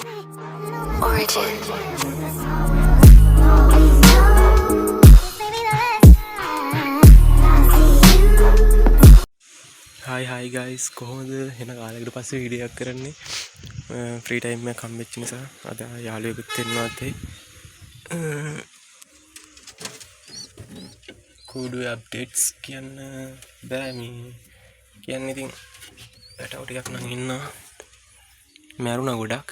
Origin. Hi guys, කොහොමද එන කාලයකට පස්සේ වීඩියෝ එකක් කරන්නේ ෆ්‍රී ටයිම් එකක් හම්බෙච්ච නිසා අද යාළුවෙකුත් එන්නවත් කූඩුවේ අප්ඩේට්ස් කියන්න බෑ මේ කියන්නේ ඉතින් පැටව ටිකක් නම් ඉන්නවා මැරුණා ගොඩක්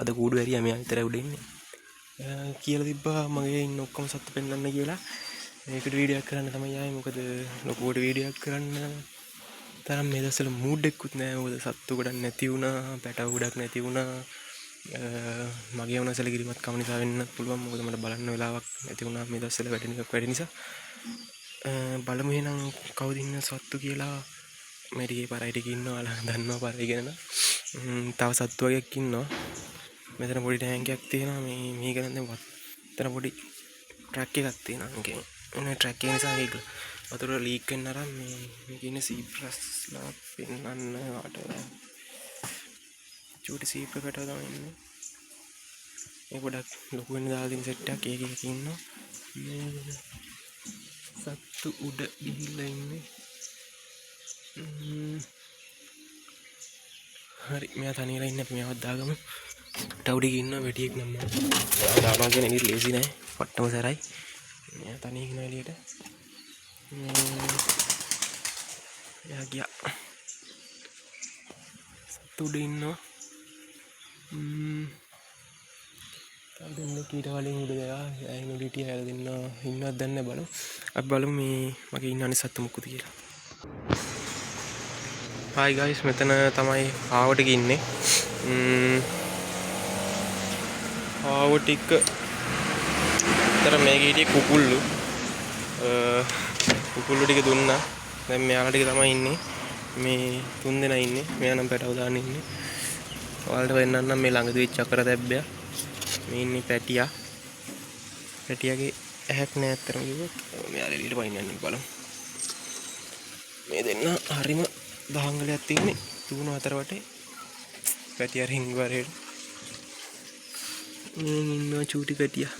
අද කූඩු ඇරියා මෙයා විතරයි උඩ ඉන්නේ කියලා තිබ්බා මගේ ඉන්න ඔක්කොම සත්තු පෙන්නන්න කියලා මේකට වීඩියෝ එකක් කරන්න තමයි ආවේ මොකද ලොකුවට වීඩියෝ එකක් කරන්න තරම් මේ දවස්වල මූඩ් එකකුත් නැහැ මොකද සත්තු ගොඩක් නැති වුණා පැටව ගොඩක් නැති වුණා මගේ වුණ සැලකිලිමත් කම නිසා වෙන්න පුළුවන් මොකද මට බලන්න වෙලාවක් නැති වුණා මේ දවස්වල වැඩ නිසා බලමු එහෙනම් කවුද ඉන්න සත්තු කියලා මේ ටිකේ පරයි ටික ඉන්නවා දන්නවා පරයි ගැන තව සත්තු වගේක් ඉන්නවා මෙතන පොඩි ටැංකියක් තියෙනවා මේක නම් දැන් මෙතන පොඩි ට්‍රක් එකක් තියෙනවා මේකේ එන ට්‍රක් එක නිසා මේක වතුර ලීක් වෙන්න අරන් මේක ඉන්නේ සීප්‍රස්ලා පෙන්නන්න වට චූටි සීප්‍ර පැටව තමයි ඉන්නේ මේ ගොඩක් ලොකු වෙන දාලා තියෙන සෙට් එකක් ඒකක ඉන්නවා මේ සත්තු උඩ ගිහිල්ලා ඉන්නේ හරි මෙයා තනියලා ඉන්නේ අපි මෙයාවත් දාගමු ටවුඩි ඉන්නවා වැටියෙක් නම් මම දානවා කියන එක ලේසි නෑ පට්ටම සරයි මෙයා තනියෙන් ඉන්නවා එළියට එයා ගියා සත්තු උඩ ඉන්නවා තව දෙන්නෙක් ඊට කලින් උඩ ගියා ඇයින් උඩ හිටියා අය දෙන්න ඉන්නවද දන්නේ බලමු අපි බලමු මේ මගේ ඉන්න අනිත් සත්තු මොකද කියලා Hi guys මෙතන තමයි ආව ටික ඉන්නේ ආව ටික තර මේකේ හිටියේ කුකුල්ලු ටික දුන්නා දැන් මෙයාලා ටික තමයි ඉන්නේ මේ තුන් දෙනා ඉන්නේ මෙයා නම් පැටව දාන්න ඉන්නේ ඔයාලට වෙන්නන්නම් මේ ළඟදී වෙච්ච අකර දැබ්බයා මේ ඉන්නේ පැටියාගේ ඇහැක් නෑ අතරම කිව්වොත් මෙයා එළියට පයින් යන්නේ බලමු මේ දෙන්න හරිම දහංගලයක් තියෙන්නේ තුන හතර වටේ පැටියා රින්ග් වරේට මේ ඉන්නවා චූටි පැටියා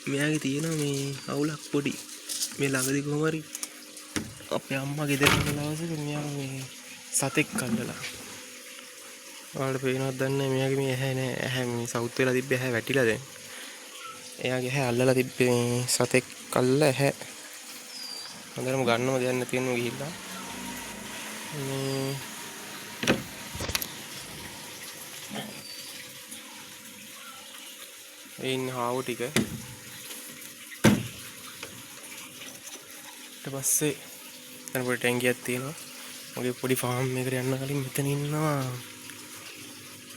මෙයාගේ තියෙනවා මේ අවුලක් පොඩි මේ ළඟදී කොහොම හරි අපේ අම්මා ගෙදර ඉන්න දවසක මෙයා මේ සතෙක් කල්ලලා ඔයාලට පේනවද දන්නේ නැහැ මෙයාගේ මේ ඇහැ නෑ ඇහැ මේ සවුත් වෙලා තිබ්බ ඇහැ වැටිලා දැන් එයාගේ ඇහැ අල්ලලා තිබ්බේ මේ සතෙක් කල්ලා ඇහැ හොඳටම ගන්නම දෙයක් නැති වෙනවා ගිහිල්ලා මේ ඉන්නේ හාව ටික ඊට පස්සේ දැන් පොඩි ටැංකියක් තියෙනවා මගේ පොඩි ෆාම් එකකට යන්න කලින් මෙතන ඉන්නවා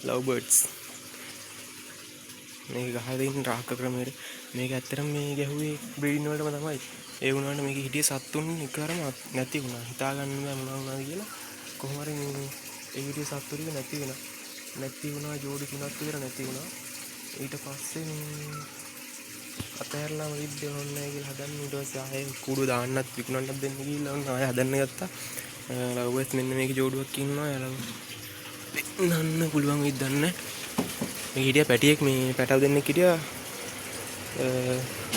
ලව් බර්ඩ්ස් මේක ගහලා තියෙන රාක්ක ක්‍රමයට මේක ඇත්තටම මේ ගැහුවේ බ්‍රීඩින් වලටම තමයි ඒ වුණාට මේක හිටියේ සත්තුන් එකවරම නැති වුණා හිතා ගන්න බෑ මොනවා වුණාද කියලා කොහොම හරි මේ ඒ හිටියේ සත්තු ටික නැති වුණා ජෝඩි තුනක් විතර නැති වුණා ඊට පස්සේ අතහැරලාම ඉද්දේ ඕනේ කියලා හදන්න ඊට පස්සේ ආයේ කුඩු දාන්නත් විකුණන්නත් දෙන්න ගිහිල්ලා ඔන්න ආයේ හදන්න ගත්තා ලව් බර්ඩ්ස් මෙන්න මේකේ ජෝඩුවක් ඉන්නවා යාළුවෝ නන්න පුළුවන් වෙයිද දන්නේ මේ හිටියා පැටියෙක් මේ පැටව දෙන්නෙක් හිටියා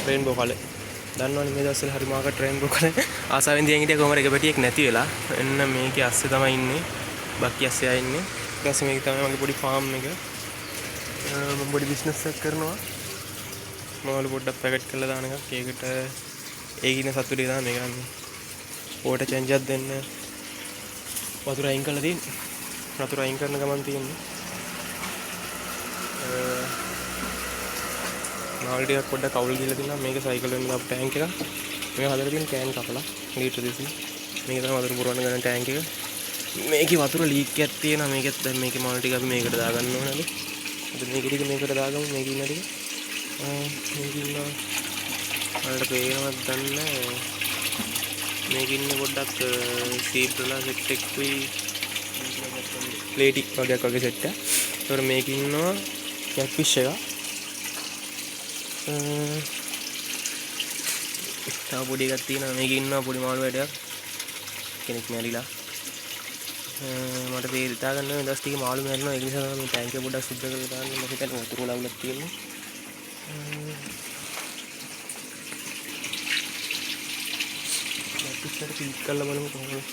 රේන්බෝ කලර් දන්නවනේ මේ දවස්වල හරි මාකට රේන්බෝ කලර් ආසාවෙන් දියන් හිටියා කොහමද එක පැටියෙක් නැති වෙලා එන්න මේකේ අස්සේ තමයි ඉන්නේ බක්කි අස්සේ ආ ඉන්නේ ඊට පස්සේ මේක තමයි මගේ පොඩි ෆාම් එක මම පොඩි බිස්නස් එකක් කරනවා මම පොඩ්ඩක් පැකට් කරලා දාන එකක් ඒකට ඒකින සතු ටික තමයි මේක ගන්න වෝටර් චේන්ජ් එකක් දෙන්න වතුර අයින් කරලා තියෙන්නේ වතුර අයින් කරන ගමන් තියෙන්නේ මාල් ටිකක් පොඩ්ඩක් කවුල් ගිහලා තියෙනවා මේක සයිකල් වෙන දාපු ටැංක් එක මේක හදලා තියෙන කෑන් කපලා ලීටර් 200 මේක තමයි වතුර පුරවන්න ගන්න ටැංක් එක මේකේ වතුර ලීක් එකක් තියෙනවා මේකත් දැන් මේකේ මාල් ටික අපි මේකට දාගන්න ඕනලු අද මේක ටික මේකට දාගමු මේක ඉන්න ටික මේක ඉන්නවා වලට පේනවද දන්නේ මේක ඉන්නේ පොඩ්ඩක් සීප්‍රලා සෙට් එකකුයි ප්ලේටි වගේක් වගේ සෙට් එක. ඒතර මේක ඉන්නවා කැට්ෆිෂ් එක. තව පොඩි එකක් තියෙනවා මේක ඉන්නවා පොඩි මාළු වැඩක්. කෙනෙක් මැරිලා. මට තේරිතා ගන්න දස් ටික මාළු මැරෙනවා ඒ නිසා තමයි මේ ටැංකිය පොඩ්ඩක් සුද්ධ කරලා දාන්න මම හිතන්නේ වතුර ලවුලක් තියෙන්නේ ඉස්සර ෆීඩ් කරලා බලමු කොහොමද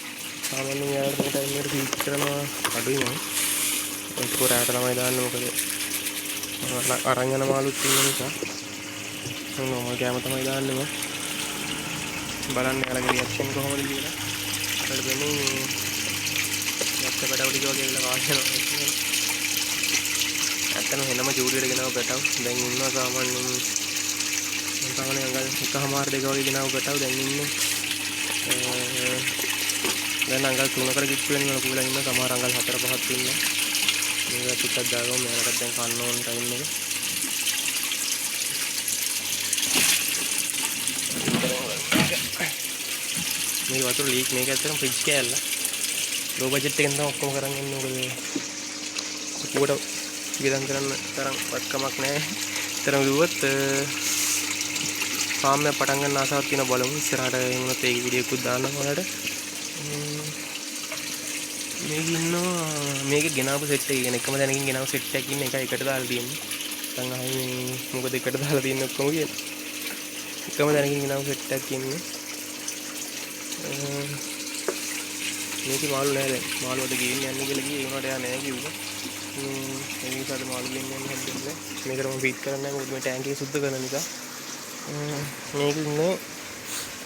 සාමාන්‍යයෙන් යාළුවා මේ ටයිම් එකට ෆීඩ් කරනවා අඩුයි මම ඒක පොරාට තමයි දාන්නේ මොකද අරන් යන මාළුත් ඉන්න නිසා මම කැම තමයි දාන්නේ මම බලන්න යාළුවගේ රියැක්ෂන් කොහොමද කියලා අපිට දෙන්නේ මේ යක්ක පැටව ටික වගේ වෙලා වාසනවා ඇත්තටම හෙනම ජූඩියට ගෙනාව පැටව දැන් ඉන්නවා සාමාන්‍යයෙන් මම තමයි අඟල් එකමාර දෙක වගේ ගෙනාව පැටව දැන් ඉන්නේ දැන් අඟල් 3කට කිට්ටු වෙනවා ලොකු වෙලා ඉන්න සමහර අඟල් 4 5ක් ඉන්නවා මේක ටිකක් දාගමු මෙයාලට දැන් කන්න ඕන ටයිම් එක මේ වතුර ලීක් මේක ඇත්තටම ෆ්‍රිජ් කෑල්ල ලෝ බජට් එකෙන් තමයි ඔක්කොම කරන් යන්නේ මොකද කුකුවට වියදම් කරන්න තරම් වත්කමක් නැහැ තරම් දුවත් ෆාම් එක පටන් ගන්න ආසාවක් තියෙන බලමු ඉස්සරහට එමුණත් ඒක වීඩියෝ එකක් දාන්නම් ඔයාලට මේක ඉන්නවා මේක ගෙනාවු සෙට් එක කියන එකම දැනකින් ගෙනාවු සෙට් එකක් ඉන්න එක එකට දාලා තියෙන්නේ නැත්නම් ආයේ මොකද එකට දාලා තියෙන්නේ ඔක්කොම කියලා එකම දැනකින් ගෙනාවු සෙට් එකක් ඉන්නේ මේකේ මාළු නෑ දැන් මාළුවට ගේන්න යන්නේ කියලා කිව්වේ ඒ උනාට යා නෑ කිව්වා ඒ නිසාද මාළු ගේන්න යන්න හදන්නේ මේකට මම ෆීඩ් කරන්නේ නැහැ මොකද මේ ටැංක් එක සුද්ධ කරන නිසා මේක ඉන්නේ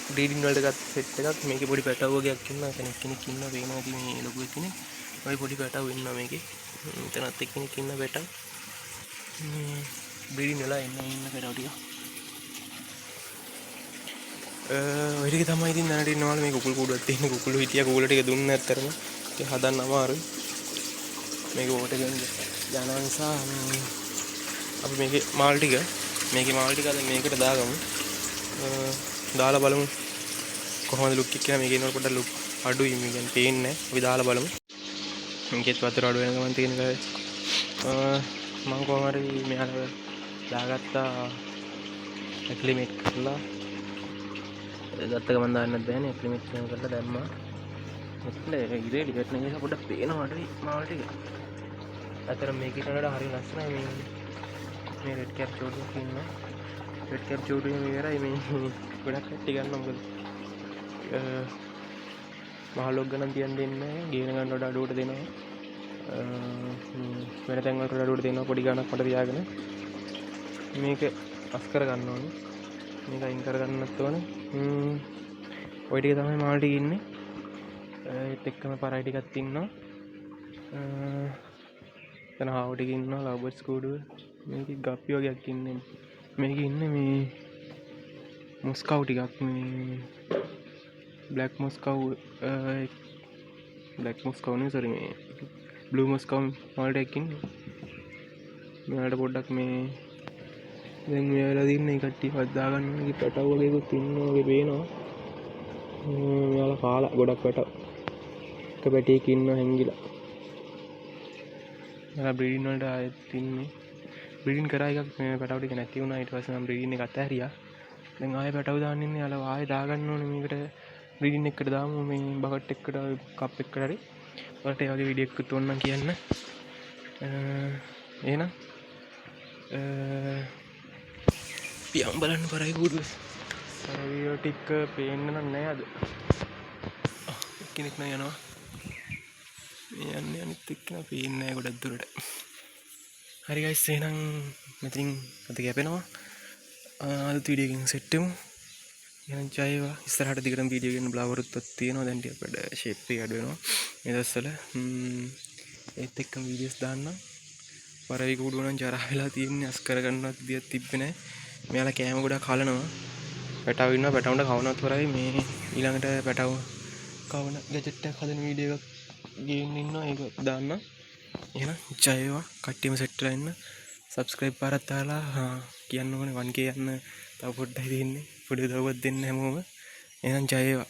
බ්‍රීඩින් වලට ගත්ත සෙට් එකක් මේකේ පොඩි පැටව වගේක් ඉන්නවා කෙනෙක් ඉන්නවා පේනවා ඉතින් මේ ලොකු කෙනෙක් ඔය පොඩි පැටව ඉන්නවා මේකේ එතනත් එක්කෙනෙක් ඉන්න පැටව බ්‍රීඩින් වෙලා ඉන්න පැටව ටික ඔය ටික තමයි ඉතින් දැනට ඉන්නවලු මේ කුකුල් කූඩුවක් තියෙන කුකුළු හිටියා කුකුල ටික දුන්න ඇත්තරම ඒක හදන්න අමාරුයි මේක ඕට ගන්න යන නිසා අපි මේකේ මාල් ටික අද මේකට දාගමු දාලා බලමු කොහොමද ලුක් එක කියලා මේකේ ඉන්නකොට පොඩ්ඩක් ලුක් අඩුයි මේ කියන්නේ පේන්නේ නැහැ අපි දාලා බලමු මේකෙත් වතුර අඩු වෙන ගමන් තියෙන ගාය මම කොහොම හරි මෙයාලා දාගත්තා ඇක්ලිමේට් කරලා ගත්ත ගමන් දාන්නත් බෑනේ ඇක්ලිමේට් කරලා දැම්මා මෙතන ඉරේලි වැටෙන නිසා පොඩ්ඩක් පේනවා අඩුයි මාල් ටික අතර මේකේ කනට හරි ලස්සනයි මේ රෙඩ් කැප් චෝටුවක් ඉන්නවා රෙඩ් කැප් චෝටුවේ මේරයි මේ ගොඩක් කට්ටි ගන්න මොකද මහලොක් ගණන් තියන් දෙන්නේ නැහැ ගේන ගන්න වල අඩුවට දෙනවා වෙන තැන් වලට අඩුවට දෙනවා පොඩි ගණක් මට තියාගෙන මේක අස් කර ගන්න ඕනේ මේක අයින් කර ගන්නත් ඕනේ ඔය ටික තමයි මාල් ටික ඉන්නේ ඒත් එක්කම පරයි ටිකක් ඉන්නවා එතන හාව ටික ඉන්නවා ලව් බර්ඩ්ස් කූඩුව මේක ගප්පි වගේක් ඉන්නේ මේක ඉන්නේ මේ මොස්කව් ටිකක් මේ බ්ලැක් මොස්කව් නේ සෝරි මේ බ්ලූ මොස්කව් මාල් ටිකක් ඉන්නේ මෙයාලට පොඩ්ඩක් මේ දැන් මේ වෙලාව දින්නේ කට්ටිය හදා ගන්න මේක පැටව වගේකුත් ඉන්නවා වගේ පේනවා මෙයාලා කාලා ගොඩක් පැටව එක පැටියක ඉන්නවා හැංගිලා මම බ්‍රීඩින් වලට ආයෙත් ඉන්නේ බ්‍රීඩින් කරා එකක් මේ පැටව ටික නැති වුණා ඊට පස්සේ මම බ්‍රීඩින් එක අතහැරියා දැන් ආයෙ පැටව දාන්න ඉන්නේ යාලා ආයෙ දාගන්න ඕනේ මේකට බ්‍රීඩින් එකකට දාමු මේ බකට් එකකට කප් එකකට හරි ඔයාලට ඒ වගේ වීඩියෝ එකක් ඕන නම් කියන්න එහෙනම් පියම් බලන්න පරයි කූඩුව වීඩියෝ ටික පේන්න නැහැ අද කෙනෙක් නෑ යනවා මේ යන්නේ අනිත් එක්කන පේන්නේ නැහැ ගොඩක් දුරට හරි ගයිස් එහෙනම් මෙතනින් අද කැපෙනවා අද වීඩියෝ එකෙන් සෙට් වෙමු එහෙනම් ජය වේවා ඉස්සරහට දිගටම වීඩියෝ ගන්න බලාපොරොත්තුවක් තියෙනවා දැන් ටිකක් වැඩ ෂේප් එක අඩු වෙනවා මේ දවස්වල ඒත් එක්කම වීඩියෝස් දාන්න පරයි කූඩුව නම් ජරා වෙලා තියෙන්නේ අස් කර ගන්නවත් විදියක් තිබ්බේ නැහැ මෙයාලා කෑම ගොඩක් කලනවා පැටව ඉන්නවා පැටවුන්ට කවනවත් කරයි මේ ඊළඟට පැටව කවන ගැජට් එකක් හදන වීඩියෝ එකක් ගේන්න ඉන්නවා ඒක දාන්න එහෙනම් ජය වේවා කට්ටියම සෙට් වෙලා ඉන්න subscribe පාරක් දාලා කියන්න ඕනේ 1k යන්න තව පොඩ්ඩයි තියෙන්නේ පොඩි උදව්වක් දෙන්න හැමෝම එහෙනම් ජය වේවා